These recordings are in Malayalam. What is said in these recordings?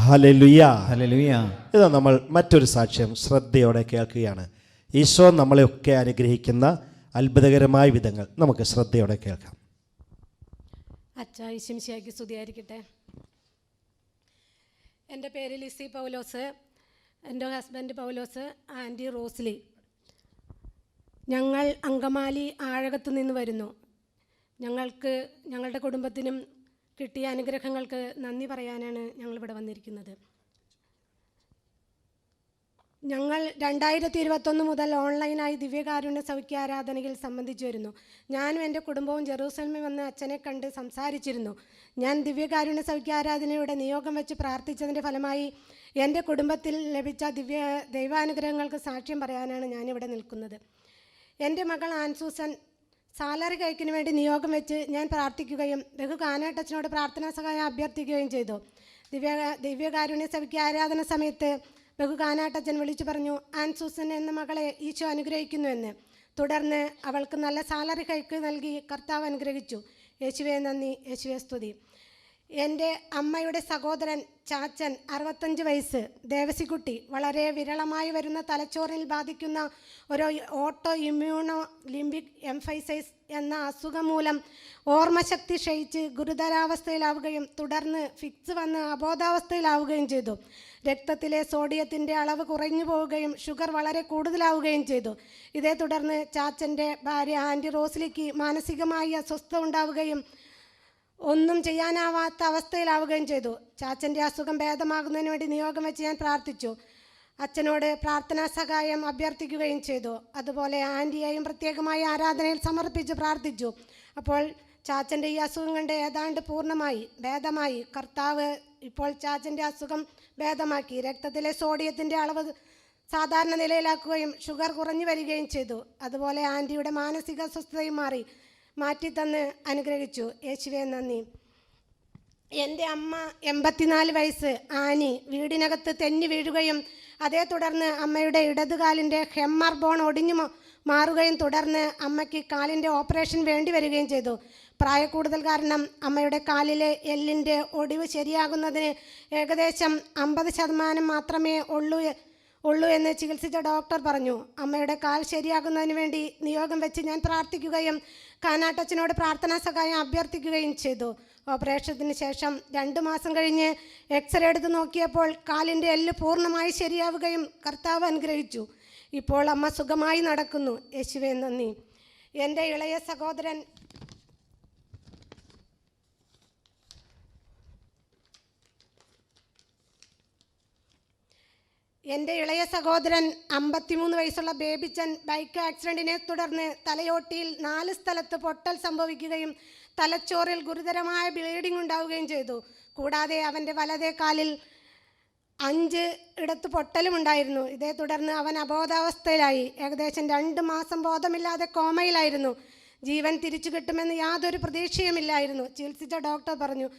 Hallelujah, hallelujah. ഇതാ നമ്മൾ മറ്റൊരു സാക്ഷ്യം ശ്രദ്ധയോടെ കേൾക്കുകയാണ്. ഈശോ നമ്മളെയൊക്കെ അനുഗ്രഹിക്കുന്ന അത്ഭുതകരമായ വിധങ്ങൾ നമുക്ക് ശ്രദ്ധയോടെ കേൾക്കാം. അച്ഛാ ഈശോയ്ക്ക് സ്തുതിയായിരിക്കട്ടെ. എൻ്റെ പേര് ലിസി പൗലോസ്, എൻ്റെ ഹസ്ബൻഡ് പൗലോസ്, ആൻറ്റി റോസ്ലി. ഞങ്ങൾ അങ്കമാലി ആഴകത്തു നിന്ന് വരുന്നു. ഞങ്ങളുടെ കുടുംബത്തിനും കിട്ടിയ അനുഗ്രഹങ്ങൾക്ക് നന്ദി പറയാനാണ് ഞങ്ങളിവിടെ വന്നിരിക്കുന്നത്. ഞങ്ങൾ 2021 മുതൽ ഓൺലൈനായി ദിവ്യകാരുണ്യ സൗഖ്യാരാധനയിൽ സംബന്ധിച്ചു വരുന്നു. ഞാനും എൻ്റെ കുടുംബവും ജെറൂസലമിൽ വന്ന് അച്ഛനെ കണ്ട് സംസാരിച്ചിരുന്നു. ഞാൻ ദിവ്യകാരുണ്യ സൗഖ്യാരാധനയുടെ നിയോഗം വെച്ച് പ്രാർത്ഥിച്ചതിൻ്റെ ഫലമായി എൻ്റെ കുടുംബത്തിൽ ലഭിച്ച ദൈവാനുഗ്രഹങ്ങൾക്ക് സാക്ഷ്യം പറയാനാണ് ഞാനിവിടെ നിൽക്കുന്നത്. എൻ്റെ മകൾ ആൻസൂസൻ സാലറി കൈക്കിന് വേണ്ടി നിയോഗം വെച്ച് ഞാൻ പ്രാർത്ഥിക്കുകയും കാനാട്ടച്ചനോട് പ്രാർത്ഥനാ സഹായം അഭ്യർത്ഥിക്കുകയും ചെയ്തു. ദിവ്യകാരുണ്യ സൗഖ്യാരാധന സമയത്ത് കാനാട്ടച്ചൻ വിളിച്ചു പറഞ്ഞു, ആൻസൂസൻ എന്ന മകളെ ഈശോ അനുഗ്രഹിക്കുന്നുവെന്ന്. തുടർന്ന് അവൾക്ക് നല്ല സാലറി കൈക്ക് നൽകി കർത്താവ് അനുഗ്രഹിച്ചു. യേശുവേ നന്ദി, യേശുവേ സ്തുതി. എൻ്റെ അമ്മയുടെ സഹോദരൻ ചാച്ചൻ 65 വയസ്സ്, ദേവസിക്കുട്ടി, വളരെ വിരളമായി വരുന്ന തലച്ചോറിൽ ബാധിക്കുന്ന ഒരു ഓട്ടോ ഇമ്മ്യൂണോ ലിംബിക് എംഫൈസൈസ് എന്ന അസുഖം മൂലം ഓർമ്മശക്തി ക്ഷയിച്ച് ഗുരുതരാവസ്ഥയിലാവുകയും തുടർന്ന് ഫിക്സ് വന്ന് അബോധാവസ്ഥയിലാവുകയും ചെയ്തു. രക്തത്തിലെ സോഡിയത്തിൻ്റെ അളവ് കുറഞ്ഞു പോവുകയും ഷുഗർ വളരെ കൂടുതലാവുകയും ചെയ്തു. ഇതേ തുടർന്ന് ചാച്ചൻ്റെ ഭാര്യ ആൻറ്റി റോസ്ലിക്ക് മാനസികമായി അസ്വസ്ഥത ഉണ്ടാവുകയും ഒന്നും ചെയ്യാനാവാത്ത അവസ്ഥയിലാവുകയും ചെയ്തു. ചാച്ചൻ്റെ അസുഖം ഭേദമാകുന്നതിന് വേണ്ടി നിയോഗം വെച്ച് ഞാൻ പ്രാർത്ഥിച്ചു. അച്ഛനോട് പ്രാർത്ഥനാ സഹായം അഭ്യർത്ഥിക്കുകയും ചെയ്തു. അതുപോലെ ആൻറ്റിയെയും പ്രത്യേകമായി ആരാധനയിൽ സമർപ്പിച്ച് പ്രാർത്ഥിച്ചു. അപ്പോൾ ചാച്ചൻ്റെ ഈ അസുഖം കണ്ട് ഏതാണ്ട് പൂർണ്ണമായി ഭേദമായി. കർത്താവ് ഇപ്പോൾ ചാച്ചൻ്റെ അസുഖം ഭേദമാക്കി രക്തത്തിലെ സോഡിയത്തിൻ്റെ അളവ് സാധാരണ നിലയിലാക്കുകയും ഷുഗർ കുറഞ്ഞു വരികയും ചെയ്തു. അതുപോലെ ആൻറ്റിയുടെ മാനസിക അസ്വസ്ഥതയും മാറ്റിത്തന്ന് അനുഗ്രഹിച്ചു. യേശുവേ നന്ദി. എൻ്റെ അമ്മ 84 വയസ്സ് ആനി വീടിനകത്ത് തെന്നി വീഴുകയും അതേ തുടർന്ന് അമ്മയുടെ ഇടതുകാലിൻ്റെ ഹെമ്മർ ബോൺ ഒടിഞ്ഞു മാറുകയും തുടർന്ന് അമ്മയ്ക്ക് കാലിൻ്റെ ഓപ്പറേഷൻ വേണ്ടി വരികയും ചെയ്തു. പ്രായക്കൂടുതൽ കാരണം അമ്മയുടെ കാലിലെ എല്ലിൻ്റെ ഒടിവ് ശരിയാകുന്നതിന് ഏകദേശം 50% മാത്രമേ ഉള്ളൂ എന്ന് ചികിത്സിച്ച ഡോക്ടർ പറഞ്ഞു. അമ്മയുടെ കാൽ ശരിയാകുന്നതിന് വേണ്ടി നിയോഗം വെച്ച് ഞാൻ പ്രാർത്ഥിക്കുകയും കാനാട്ടച്ചനോട് പ്രാർത്ഥനാ സഹായം അഭ്യർത്ഥിക്കുകയും ചെയ്തു. ഓപ്പറേഷത്തിന് ശേഷം 2 മാസം കഴിഞ്ഞ് എക്സ്റേ എടുത്ത് നോക്കിയപ്പോൾ കാലിൻ്റെ എല്ല് പൂർണ്ണമായി ശരിയാവുകയും കർത്താവ് അനുഗ്രഹിച്ചു. ഇപ്പോൾ അമ്മ സുഖമായി നടക്കുന്നു. യേശുവേ നന്ദി. എൻ്റെ ഇളയ സഹോദരൻ 53 വയസ്സുള്ള ബേബിച്ചൻ ബൈക്ക് ആക്സിഡൻറ്റിനെ തുടർന്ന് തലയോട്ടിയിൽ 4 സ്ഥലത്ത് പൊട്ടൽ സംഭവിക്കുകയും തലച്ചോറിൽ ഗുരുതരമായ ബ്ലീഡിംഗ് ഉണ്ടാവുകയും ചെയ്തു. കൂടാതെ അവൻ്റെ വലതേ കാലിൽ 5 ഇടത്ത് പൊട്ടലും ഉണ്ടായിരുന്നു. ഇതേ തുടർന്ന് അവൻ അബോധാവസ്ഥയിലായി. ഏകദേശം 2 മാസം ബോധമില്ലാതെ കോമയിലായിരുന്നു. ജീവൻ തിരിച്ചു കിട്ടുമെന്ന് യാതൊരു പ്രതീക്ഷയുമില്ലായിരുന്നു. ചികിത്സിച്ച ഡോക്ടർ പറഞ്ഞു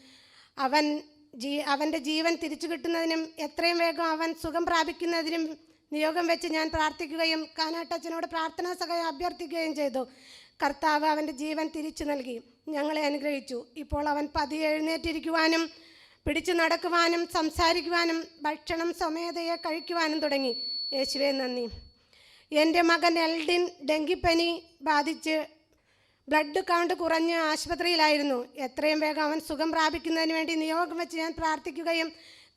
അവൻ്റെ ജീവൻ തിരിച്ചു കിട്ടുന്നതിനും എത്രയും വേഗം അവൻ സുഖം പ്രാപിക്കുന്നതിനും നിയോഗം വെച്ച് ഞാൻ പ്രാർത്ഥിക്കുകയും കാനാട്ടച്ചനോട് പ്രാർത്ഥനാ സഹായം അഭ്യർത്ഥിക്കുകയും ചെയ്തു. കർത്താവ് അവൻ്റെ ജീവൻ തിരിച്ചു നൽകി ഞങ്ങളെ അനുഗ്രഹിച്ചു. ഇപ്പോൾ അവൻ പതിയെ എഴുന്നേറ്റിരിക്കുവാനും പിടിച്ചു നടക്കുവാനും സംസാരിക്കുവാനും ഭക്ഷണം സ്വമേധയെ കഴിക്കുവാനും തുടങ്ങി. യേശുവേ നന്ദി. എൻ്റെ മകൻ എൽഡിൻ ഡെങ്കിപ്പനി ബാധിച്ച് ബ്ലഡ് കൗണ്ട് കുറഞ്ഞ് ആശുപത്രിയിലായിരുന്നു. എത്രയും വേഗം അവൻ സുഖം പ്രാപിക്കുന്നതിന് വേണ്ടി നിയോഗം വെച്ച് ഞാൻ പ്രാർത്ഥിക്കുകയും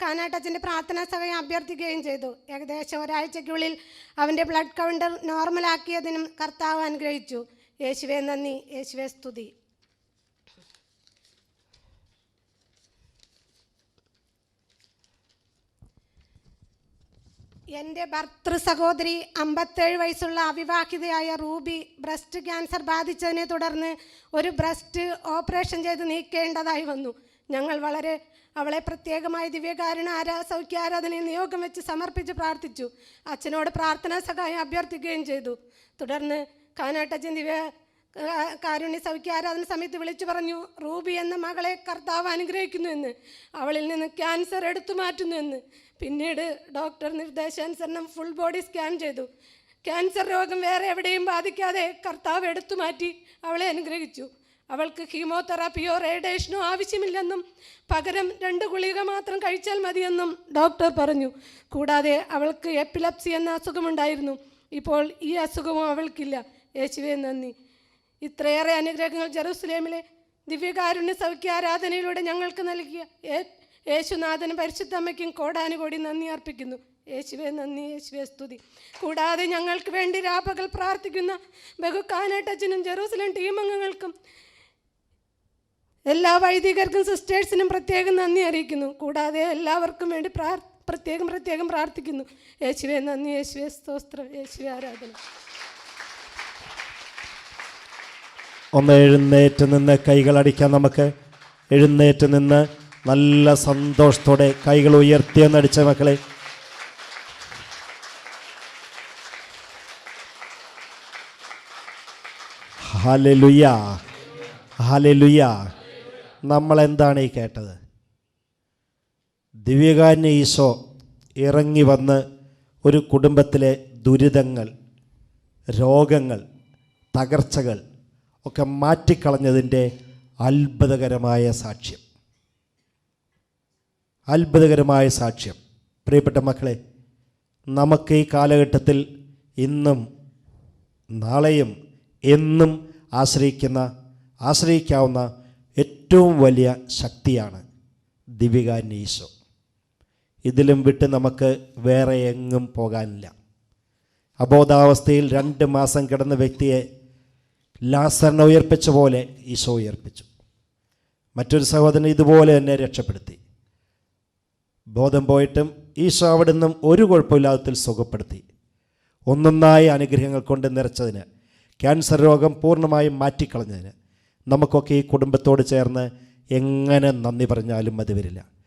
കാനാട്ടച്ചൻ്റെ പ്രാർത്ഥനാ സഹായം അഭ്യർത്ഥിക്കുകയും ചെയ്തു. ഏകദേശം ഒരാഴ്ചയ്ക്കുള്ളിൽ അവൻ്റെ ബ്ലഡ് കൗണ്ട് നോർമലാക്കിയതിനും കർത്താവ് അനുഗ്രഹിച്ചു. യേശുവേ നന്ദി, യേശുവേ സ്തുതി. എൻ്റെ ഭർത്തൃ സഹോദരി 57 വയസ്സുള്ള അവിവാഹിതയായ റൂബി ബ്രസ്റ്റ് ക്യാൻസർ ബാധിച്ചതിനെ തുടർന്ന് ഒരു ബ്രസ്റ്റ് ഓപ്പറേഷൻ ചെയ്ത് നീക്കേണ്ടതായി വന്നു. ഞങ്ങൾ അവളെ പ്രത്യേകമായി ദിവ്യകാരുണ്യ സൗഖ്യാരാധനയിൽ നിയോഗം വെച്ച് സമർപ്പിച്ച് പ്രാർത്ഥിച്ചു. അച്ഛനോട് പ്രാർത്ഥനാ സഹായം അഭ്യർത്ഥിക്കുകയും ചെയ്തു. തുടർന്ന് കാനാട്ടച്ചൻ കാരുണ്യ സൗഖ്യാരാധന സമയത്ത് വിളിച്ചു പറഞ്ഞു, റൂബി എന്ന മകളെ കർത്താവ് അനുഗ്രഹിക്കുന്നുവെന്ന്, അവളിൽ നിന്ന് ക്യാൻസർ എടുത്തു മാറ്റുന്നുവെന്ന്. പിന്നീട് ഡോക്ടർ നിർദ്ദേശാനുസരണം ഫുൾ ബോഡി സ്കാൻ ചെയ്തു. ക്യാൻസർ രോഗം വേറെ എവിടെയും ബാധിക്കാതെ കർത്താവ് എടുത്തു മാറ്റി അവളെ അനുഗ്രഹിച്ചു. അവൾക്ക് കീമോതെറാപ്പിയോ റേഡിയേഷനോ ആവശ്യമില്ലെന്നും പകരം 2 ഗുളിക മാത്രം കഴിച്ചാൽ മതിയെന്നും ഡോക്ടർ പറഞ്ഞു. കൂടാതെ അവൾക്ക് എപ്പിലെപ്സി എന്ന അസുഖമുണ്ടായിരുന്നു. ഇപ്പോൾ ഈ അസുഖവും അവൾക്കില്ല. യേശുവേ നന്ദി. ഇത്രയേറെ അനുഗ്രഹങ്ങൾ ജെറുസലേമിലെ ദിവ്യകാരുണ്യ സൗഖ്യ ആരാധനയിലൂടെ ഞങ്ങൾക്ക് നൽകിയ യേശുനാഥനും പരിശുദ്ധ അമ്മയ്ക്കും കോടാനുകോടി നന്ദി അർപ്പിക്കുന്നു. യേശുവേ നന്ദി, യേശുവേ സ്തുതി. കൂടാതെ ഞങ്ങൾക്ക് വേണ്ടി രാപകൽ പ്രാർത്ഥിക്കുന്ന ബഹുക്കാനട്ടച്ചനും ജെറൂസലം ടീം അംഗങ്ങൾക്കും എല്ലാ വൈദികർക്കും സിസ്റ്റേഴ്സിനും പ്രത്യേകം നന്ദി അറിയിക്കുന്നു. കൂടാതെ എല്ലാവർക്കും വേണ്ടി പ്രത്യേകം പ്രാർത്ഥിക്കുന്നു. യേശുവേ നന്ദി, യേശുവേ സ്തോത്രം, യേശുവേ ആരാധന. ഒന്ന് എഴുന്നേറ്റ് നിന്ന് കൈകളടിക്കാം. നമുക്ക് എഴുന്നേറ്റ് നിന്ന് നല്ല സന്തോഷത്തോടെ കൈകൾ ഉയർത്തിയെന്നടിച്ച മക്കളെ, ഹല്ലേലൂയ, ഹല്ലേലൂയ. നമ്മളെന്താണ് ഈ കേട്ടത്? ദിവ്യകാരുണ്യ ഈശോ ഇറങ്ങി വന്ന് ഒരു കുടുംബത്തിലെ ദുരിതങ്ങൾ, രോഗങ്ങൾ, തകർച്ചകൾ ഒക്കെ മാറ്റിക്കളഞ്ഞതിൻ്റെ അത്ഭുതകരമായ സാക്ഷ്യം, അത്ഭുതകരമായ സാക്ഷ്യം. പ്രിയപ്പെട്ട മക്കളെ, നമുക്ക് ഈ കാലഘട്ടത്തിൽ ഇന്നും നാളെയും എന്നും ആശ്രയിക്കാവുന്ന ഏറ്റവും വലിയ ശക്തിയാണ് ദിവ്യകാരുണ്യ ഈശോ. ഇതിലും വിട്ട് നമുക്ക് വേറെ എങ്ങും പോകാനില്ല. അബോധാവസ്ഥയിൽ 2 മാസം കിടന്ന വ്യക്തിയെ ലാസറിനെ ഉയർപ്പിച്ച പോലെ ഈശോ ഉയർപ്പിച്ചു. മറ്റൊരു സഹോദരൻ ഇതുപോലെ തന്നെ രക്ഷപ്പെടുത്തി. ബോധം പോയിട്ടും ഈശോ അവിടെ നിന്നും ഒരു കുഴപ്പമില്ലാത്തതിൽ സുഖപ്പെടുത്തി. ഒന്നൊന്നായ അനുഗ്രഹങ്ങൾ കൊണ്ട് നിറച്ചതിന്, ക്യാൻസർ രോഗം പൂർണ്ണമായും മാറ്റിക്കളഞ്ഞതിന് നമുക്കൊക്കെ ഈ കുടുംബത്തോട് ചേർന്ന് എങ്ങനെ നന്ദി പറഞ്ഞാലും മതി വരില്ല.